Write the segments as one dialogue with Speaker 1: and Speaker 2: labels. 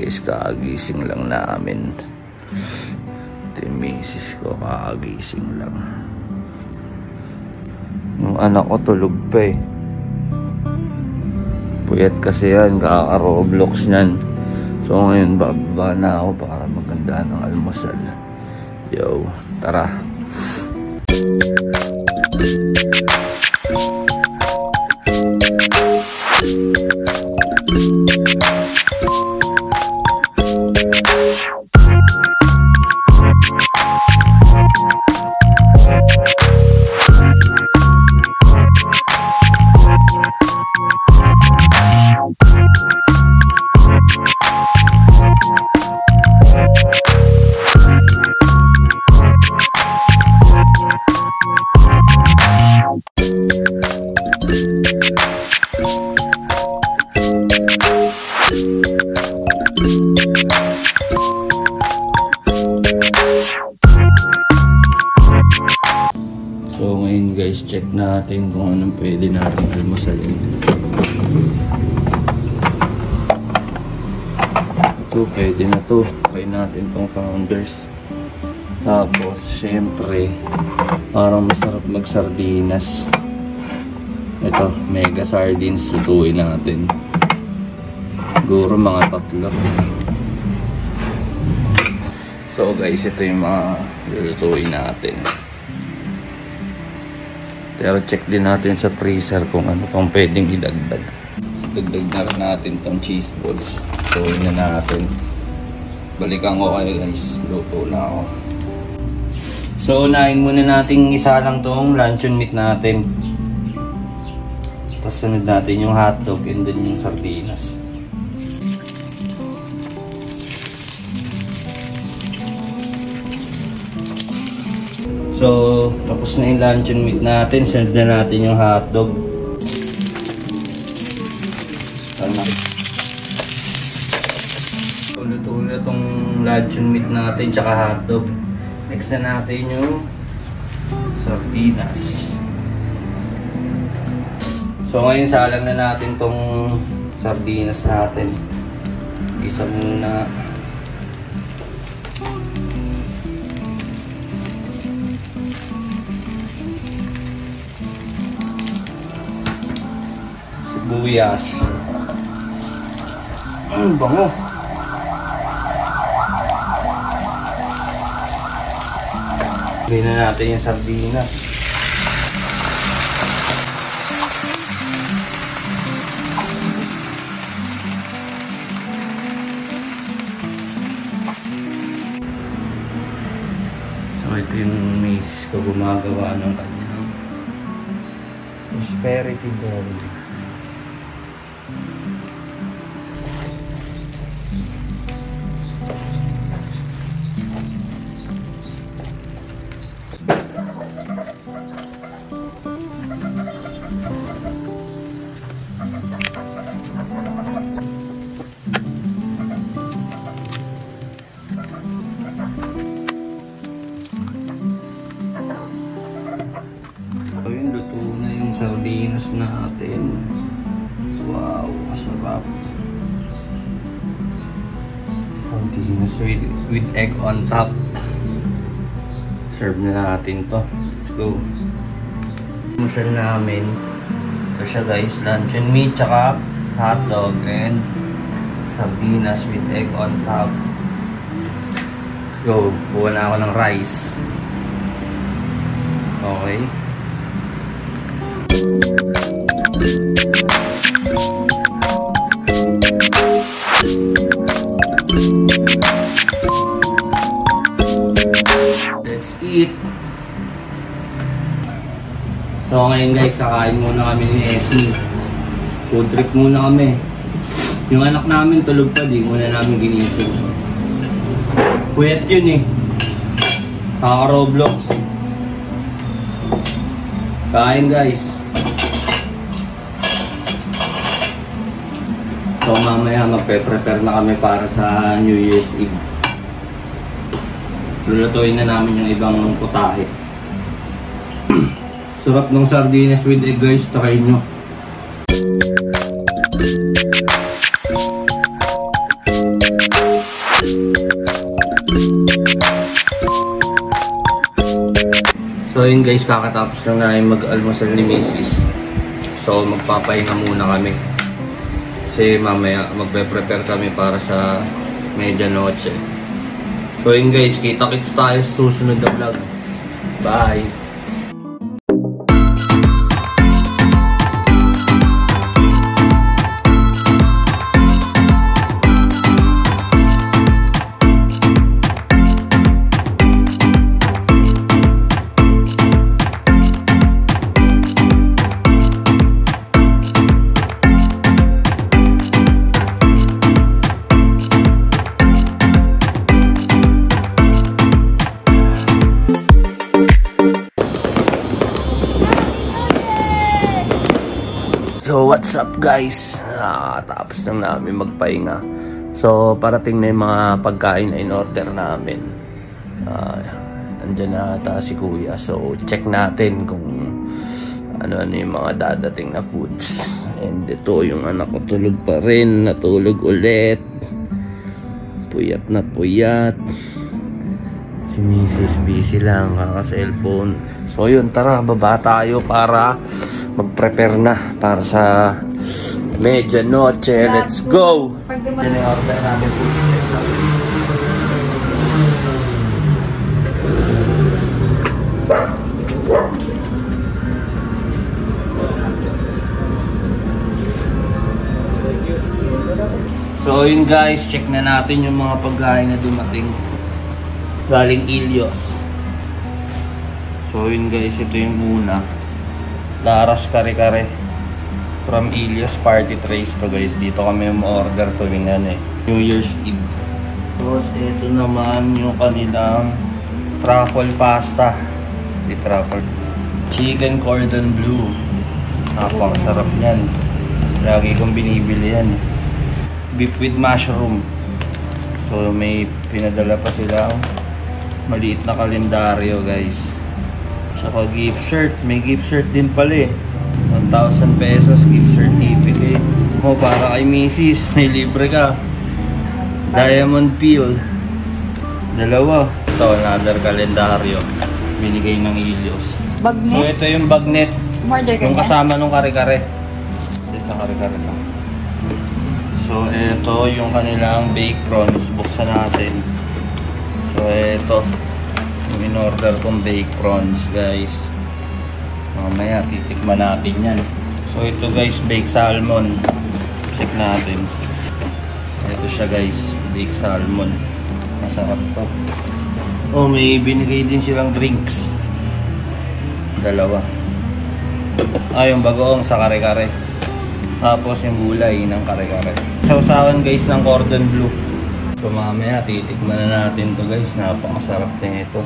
Speaker 1: guys, kakagising lang namin. Ito yung misis ko, kakagising lang. Yung anak ko tulog pa eh. Puyat kasi yan, kaka-Roblox nyan. So ngayon bababa na ako para maganda ng almusal. Yo, tara. So ngayon guys, check natin kung anong pwede natin almusalin. Ito, pwede na to. Kain natin tong Founders. Tapos, syempre, parang masarap mag-sardinas. Ito, mega sardines, lutuin natin. Siguro mga 3. So guys, ito yung mga lulutuin natin. Pero check din natin sa freezer kung ano pang pwedeng idagdag. Dagdag na rin natin tong cheese balls. Lutuin na natin. Balikan ko kayo guys. Luto na ako. So unahin muna natin isa lang tong luncheon meat natin. Tapos sunod natin yung hotdog and then yung sardinas. So, tapos na yung luncheon meat natin. Sunod na natin yung hotdog. Tama. So, luto na itong luncheon meat natin tsaka hotdog. Next na natin yung sardinas. So, ngayon salang na natin itong sardinas natin. Isa muna. Sibuyas. Bango. Gawin na natin yung sardinas. So ito yung misis ko gumagawa ng kanyang prosperity bowl. Luto na yung sardinas natin. Wow, masarap. Sardinas with egg on top. Serve na natin to. Let's go. Masal namin. Ito siya guys, luncheon meat tsaka hotdog and sardinas with egg on top. Let's go. Buwan na ako ng rice. Okay. Let's eat. So ngayon guys, kakain muna kami ni Esme. Food trip muna kami. Yung anak namin tulog pa, di muna namin ginising. Puyat yun eh. Kaka-Roblox. Kain guys. So mamaya magpe-prepare na kami para sa New Year's Eve. Lulutuin na namin yung ibang putahe. Sarap ng sardinas with egg guys, try nyo. yun guys, kakatapos lang namin mag-almusal ni Mrs. So magpapahinga muna kami. Kasi mamaya magpe-prepare kami para sa medianoche. So yun guys, kita-kits tayo sa susunod na vlog. Bye! So what's up guys, tapos lang namin magpahinga. So parating na yung mga pagkain na in-order namin. Andyan na ata si kuya, so check natin kung ano yung mga dadating na foods. And ito yung anak ko, tulog pa rin, natulog ulit, puyat na puyat. Si Mrs. busy lang, kaka-cellphone. So yun, tara, baba tayo para mag-prepare na para sa medianoche. Let's go! Yan yung order namin food. So yun guys, check na natin yung mga pagkain na dumating galing Ilios. So yun guys, ito yung muna, Laras Kare-Kare from Ilios Party Trays to guys. Dito kami order tuwing New Year's Eve. Tapos ito naman yung kanilang truffle pasta. Di truffle, chicken cordon bleu. Napakasarap niyan, lagi kong binibili yan. Beef with mushroom. So may pinadala pa silang maliit na kalendaryo guys. Saka gift shirt, may gift shirt din pala 1,000 pesos gift certificate. Para kay Mrs. May libre ka. Diamond peel, 2. Ito, another kalendaryo binigay ng Ilios. Bagnet? So ito yung bagnet, yung kasama nung kare-kare. Ito sa kare-kare lang. So ito yung kanilang baked prawns. Buksan natin. So ito yung in-order kong baked prawns guys. Mamaya titikman natin yan. So ito guys, baked salmon. Check natin. Ito siya guys, baked salmon. Masarap to. Oh, may binigay din silang drinks. 2. Yung bagoong sa kare-kare. Tapos yung gulay ng kare-kare. Sausawan guys ng cordon bleu. So mamaya titikman na natin to guys. Napakasarap na ito.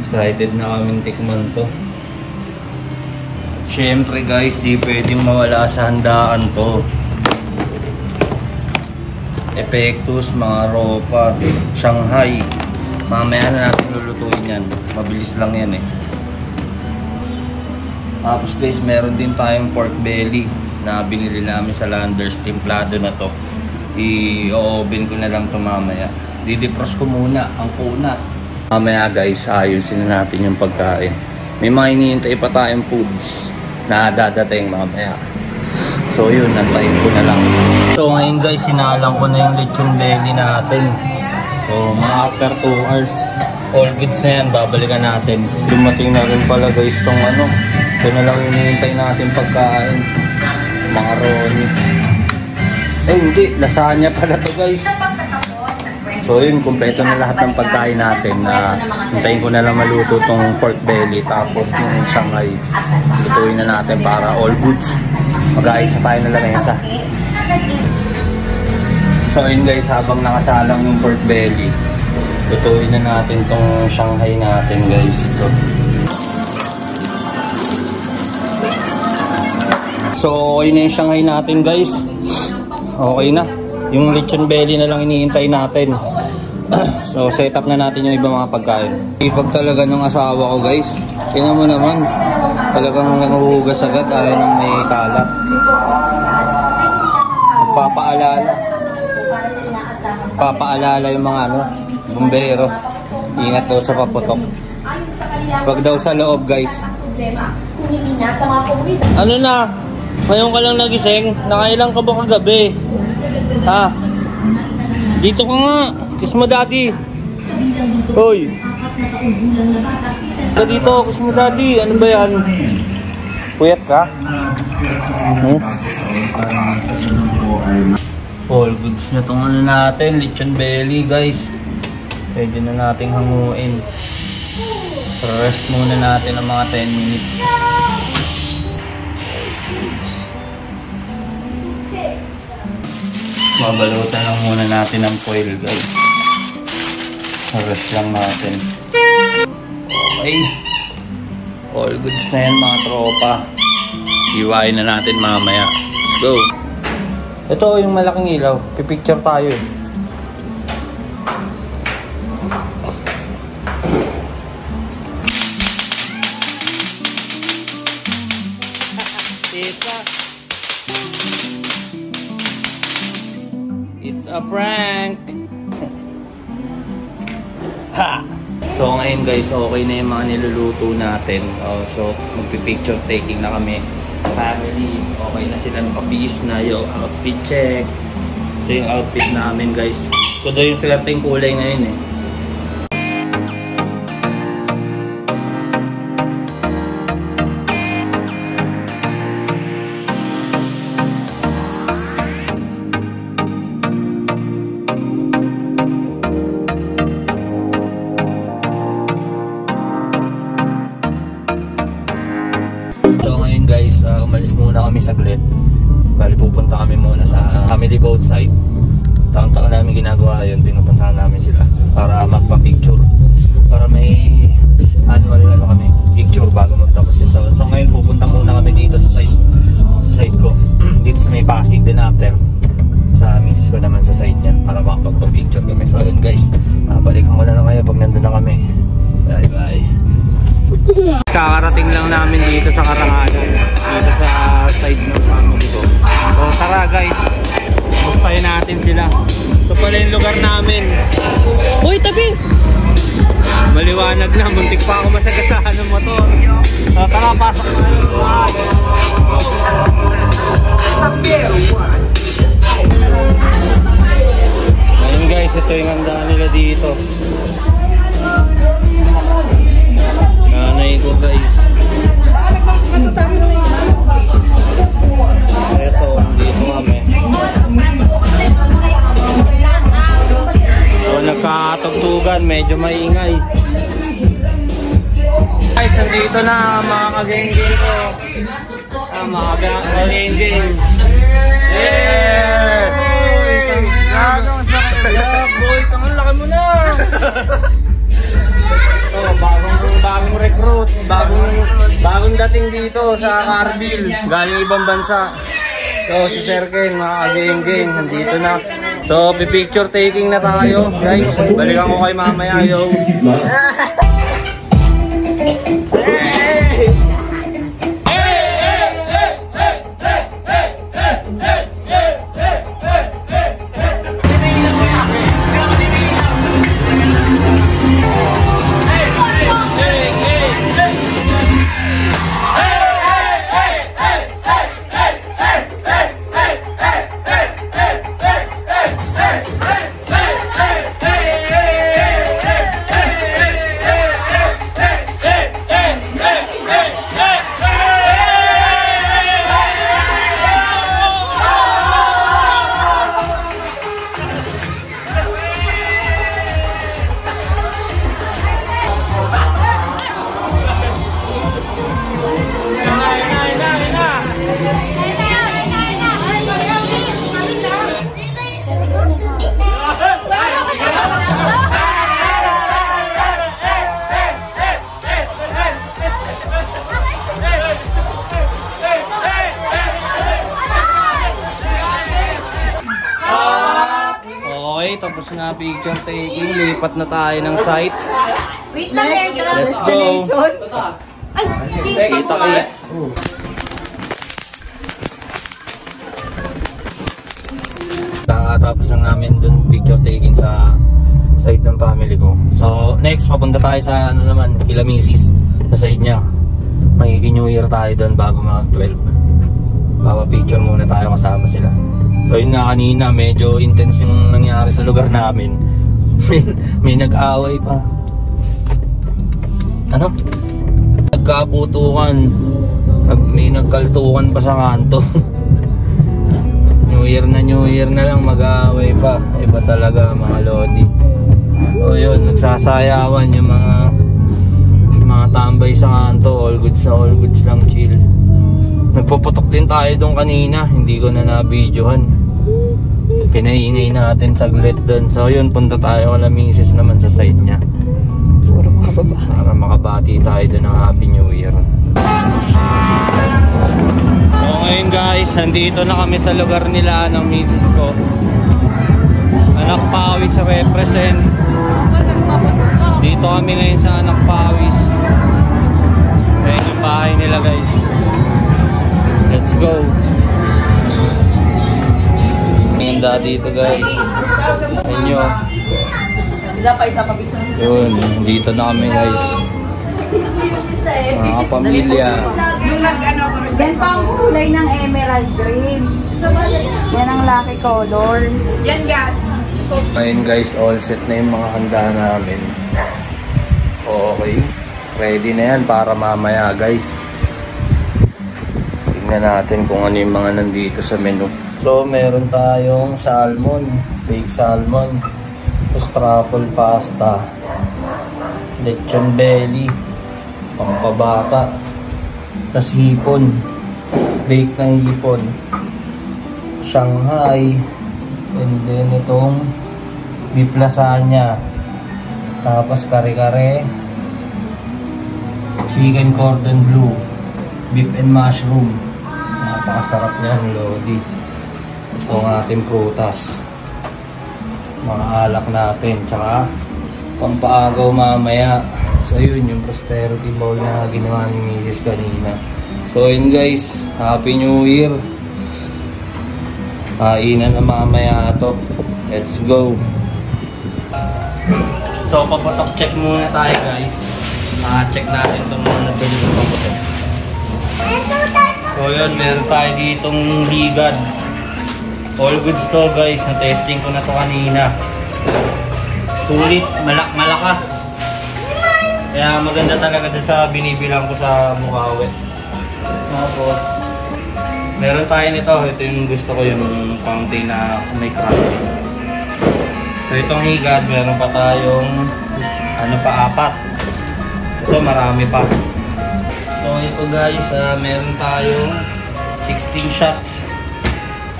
Speaker 1: Excited na kaming tikman to. Siyempre guys, di pwedeng mawala sa handaan to. Epektus, mga ropa, Shanghai. Mamaya na natin lulutuin yan. Mabilis lang yan Tapos guys, meron din tayong pork belly na binili namin sa Landers. Timplado na to. I-oven ko na lang to mamaya. Didepros ko muna ang kuna. Mamaya guys, ayusin na natin yung pagkain. May mga iniintay pa tayong foods na dadating mamaya. So yun, nantayin ko na lang. So ngayon guys, sinalang ko na yung lechon belly natin. So mga after 2 hours, all goods na yan, babalikan natin. Dumating na rin pala guys tong ito na lang hinihintay natin pagkain. Macaroni. Hindi, lasagna pala to guys. So yun, kumpleto na lahat ng pagkain natin. Hintayin ko na lang maluto tong pork belly. Tapos yung Shanghai, lutuin na natin para all goods. Mag-aisa tayo na lamesa. So yun guys, habang nakasalang yung pork belly, lutuin na natin tong Shanghai natin guys. So okay na yung Shanghai natin guys. Okay na. Yung lechon belly na lang iniintay natin. So set up na natin yung ibang mga pagkain. Ipag talaga ng asawa ko guys. Tingnan mo naman, talagang nanguhugas agad, ayaw nang may kalat. Papaalala yung mga bumbero. Ingat daw sa paputok. Pag daw sa loob, guys. Ano na? Ngayon ka lang nagising? Nakailang ka ba kagabi? Ha? Dito ka nga. Kiss mo daddy. Hoy. Dito, kiss mo daddy. Ano ba yan? Puyat ka? All goods na tong ano natin. Lechon belly, guys. Pwede na nating hanguin. Rest muna natin ng mga 10 minutes. Mabalutan lang muna natin ng foil, guys. Rest lang natin. Okay. All goods na yan, mga tropa. Iwain na natin mamaya. Let's go. Ito yung malaking ilaw. Pipicture tayo eh. It's a prank. Ha! So ngayon guys, okay na yung mga niluluto natin. So magpipicture taking na kami. Family, okay na sila, nakabihis na yung outfit check. Ito yung outfit namin guys. Ito daw yung swerteng kulay ngayon eh. Guys, umalis muna kami saglit. Bali pupunta kami muna sa family boat side. Taon-taon namin ginagawa yun. Pinupuntahan namin sila para magpa-picture. Para may annual kami picture bago magtapos yung taon. So ngayon pupunta muna kami dito sa side ko. Dito sa may Pasig din after. Sa misis ko naman sa side niya para makapagpa-picture kami. So yun guys, balikan ko na lang kayo pag nandun na kami. Bye bye. Kakarating lang namin dito sa Karangalan, dito sa side ng family ko. So tara guys, mustahin natin sila. Ito pala yung lugar namin. Uy, tabi! Maliwanag na, muntik pa ako masagasahan ng motor. So tara, pasok na. Ayun guys, ito yung handa nila dito. Nanay ko guys. Ito, dito kami. So, nagkakatugtugan, medyo maingay. Guys, nandito na mga kageng-geng ko. Mga kageng-geng. Yeah! Boy, tangan laki mo na! Bagong recruit, bagong dating dito sa Carville, galing ibang bansa. So si Sir Ken, mga kageng-geng, nandito na. So picture taking na tayo, guys. Balikan ko kayo mamaya, yo. Tapos na picture taking, lipat na tayo ng site.
Speaker 2: Wait lang,
Speaker 1: let's go.
Speaker 2: Ay,
Speaker 1: kita-kits. Tapos na namin dun picture taking sa side ng family ko. So next papunta tayo sa ano naman, kila Mrs. sa side niya. Magki-New Year tayo doon bago mag 12. Papa-picture muna tayo kasama sila. So yun nga, kanina medyo intense yung nangyari sa lugar namin. may nag-away pa. Ano? Nagkaputukan. May nagkaltukan pa sa kanto. New Year na lang mag-aaway pa. Iba talaga mga lodi. So yun, nagsasayawan yung mga tambay sa kanto. All goods lang, chill. Nagpuputok din tayo doon kanina. Hindi ko na na-videohan. Pinaingay natin saglit doon. So yun, punta tayo kala misis naman sa side niya. Para makabati tayo doon ng Happy New Year. So ngayon guys, nandito na kami sa lugar nila ng misis ko. Anak Pawis represent. Dito kami ngayon sa Anak Pawis. Ayan yung bahay nila guys. Let's go. Ganda dito guys. Ayan nyo.
Speaker 2: Isa pa picture.
Speaker 1: Yun, dito na kami guys. Mga pamilya.
Speaker 3: Yan pa ang kulay ng emerald green. Yan ang lucky color.
Speaker 2: Yan yan.
Speaker 1: Ngayon guys, all set na yung mga handa namin. Okay. Ready na yan para mamaya guys. Tingnan natin kung ano yung mga nandito sa menu. So meron tayong salmon, baked salmon, truffle pasta, lechon belly, pampabata, tas hipon, bake na hipon, Shanghai, and then itong beef lasagna, tapos kare-kare, chicken cordon bleu, beef and mushroom. Napakasarap niyan, lodi. Ito ang ating prutas, mga alak natin, tsaka pampaagaw mamaya. So yun yung prosperity bowl na ginawa ni Mrs. kanina. So yun guys, Happy New Year. Kainan na mamaya ito. Let's go. So paputok check muna tayo guys. Check natin itong mga nabili ng paputok. So yun, meron tayo ditong higad. All goods to guys, na-testing ko na to kanina. Tulit, malakas. Kaya maganda talaga dun sa binibilang ko sa Bukawi. Tapos, meron tayo nito. Ito yung gusto ko, yung fountain na may crack. So itong higad, meron pa tayong apat. Ito marami pa. So ito guys, meron tayong 16 shots.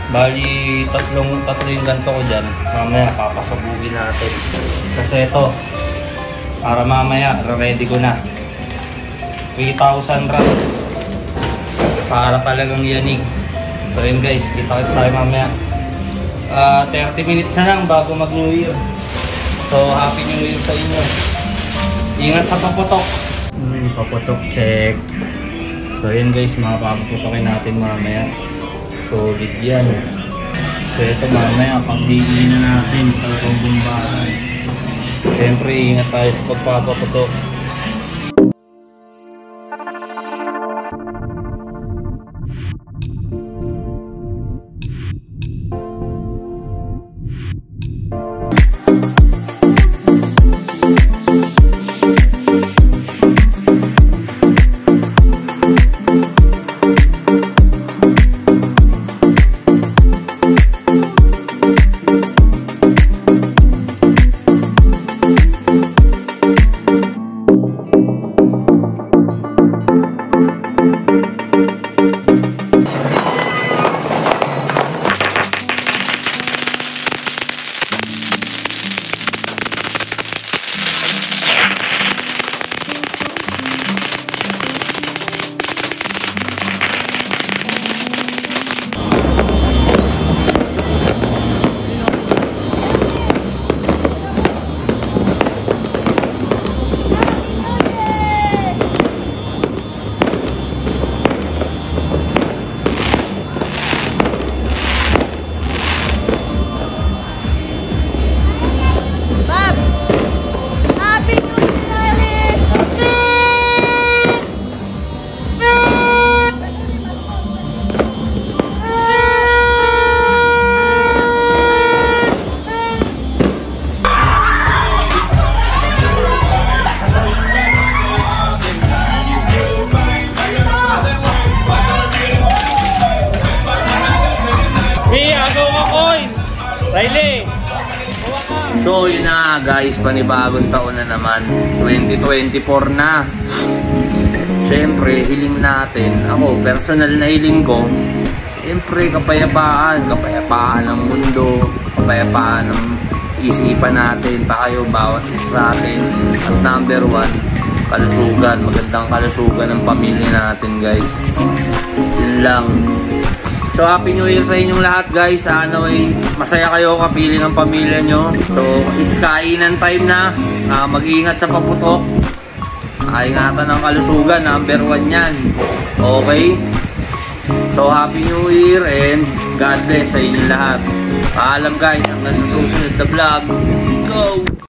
Speaker 1: Bali, tatlo yung ganito ko dyan. Mamaya, papasabugin natin. Kasi ito, para mamaya, ready ko na. 3,000 rounds. Para talagang yanig. So yun guys, kita tayo mamaya. 30 minutes na lang bago mag New Year. So, Happy New Year sa inyo. Ingat sa paputok. Paputok check. So yun guys, mga paputokin natin mamaya. Solid yan. So ito mamaya, pag-diin na natin talagang bumbahan. Siyempre, ingat tayo sa pagpapaputok. So yun na guys, panibagong taon na naman, 2024 na. Siyempre, hiling natin, ako personal na hiling ko, siyempre kapayapaan ng mundo, kapayapaan ng isipan natin, tayo bawat isa sa atin. At number 1, kalusugan, magandang kalusugan ng pamilya natin guys. Yun lang. So happy new year sa inyong lahat guys. Sana ay masaya kayo kapiling ang pamilya nyo. So it's kainan time na. Mag-iingat sa paputok. Ingatan ng kalusugan, number 1 yan. Okay? So happy new year and God bless sa inyong lahat. Paalam guys, hanggang sa susunod na vlog. Let's go!